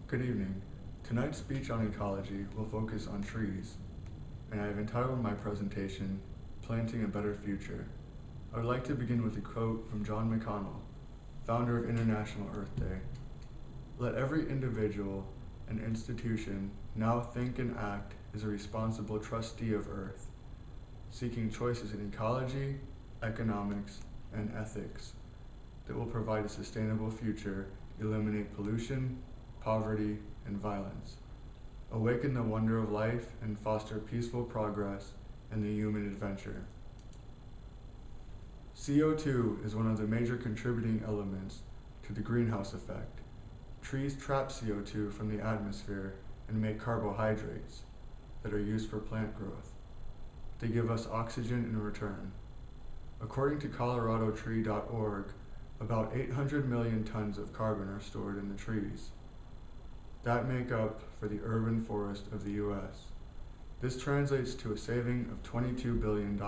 Good evening. Tonight's speech on ecology will focus on trees, and I have entitled my presentation, Planting a Better Future. I would like to begin with a quote from John McConnell, founder of International Earth Day. Let every individual and institution now think and act as a responsible trustee of Earth, seeking choices in ecology, economics, and ethics that will provide a sustainable future, eliminate pollution, poverty, and violence, awaken the wonder of life, and foster peaceful progress in the human adventure. CO2 is one of the major contributing elements to the greenhouse effect. Trees trap CO2 from the atmosphere and make carbohydrates that are used for plant growth. They give us oxygen in return. According to coloradotree.org, about 800 million tons of carbon are stored in the trees that make up for the urban forest of the US. This translates to a saving of $22 billion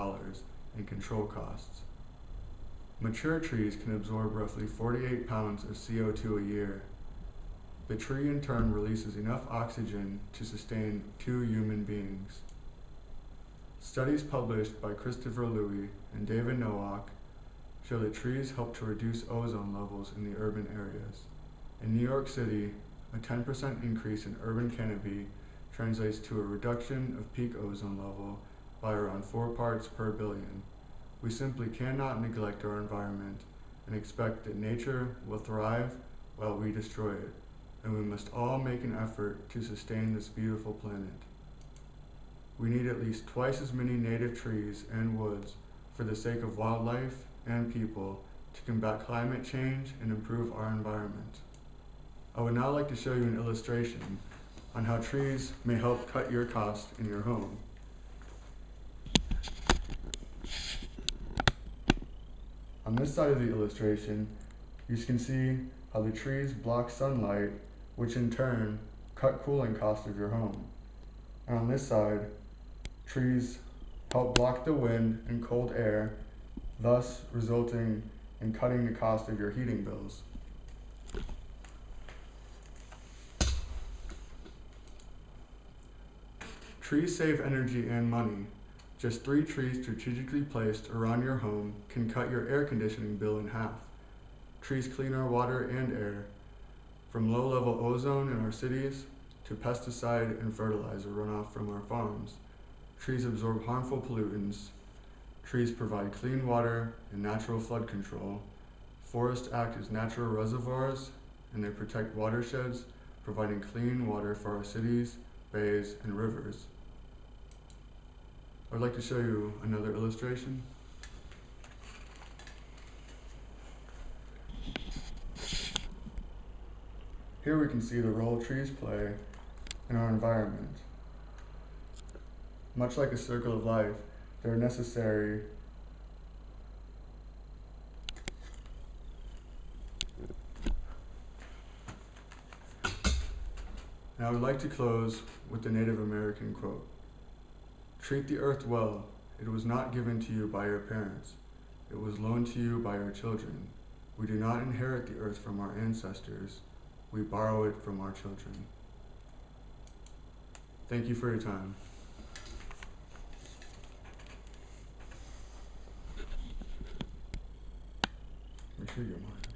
in control costs. Mature trees can absorb roughly 48 pounds of CO2 a year. The tree in turn releases enough oxygen to sustain 2 human beings. Studies published by Christopher Louis and David Nowak show that trees help to reduce ozone levels in the urban areas. In New York City, a 10% increase in urban canopy translates to a reduction of peak ozone level by around 4 parts per billion. We simply cannot neglect our environment and expect that nature will thrive while we destroy it, and we must all make an effort to sustain this beautiful planet. We need at least twice as many native trees and woods for the sake of wildlife and people to combat climate change and improve our environment. I would now like to show you an illustration on how trees may help cut your cost in your home. On this side of the illustration, you can see how the trees block sunlight, which in turn cut cooling costs of your home. And on this side, trees help block the wind and cold air, thus resulting in cutting the cost of your heating bills. Trees save energy and money. Just 3 trees strategically placed around your home can cut your air conditioning bill in half. Trees clean our water and air, from low-level ozone in our cities to pesticide and fertilizer runoff from our farms. Trees absorb harmful pollutants. Trees provide clean water and natural flood control. Forests act as natural reservoirs, and they protect watersheds, providing clean water for our cities, bays, and rivers. I'd like to show you another illustration. Here we can see the role trees play in our environment. Much like a circle of life, they're necessary and I would like to close with the Native American quote. Treat the earth well. It was not given to you by your parents. It was loaned to you by your children. We do not inherit the earth from our ancestors. We borrow it from our children. Thank you for your time. Make sure you're mine.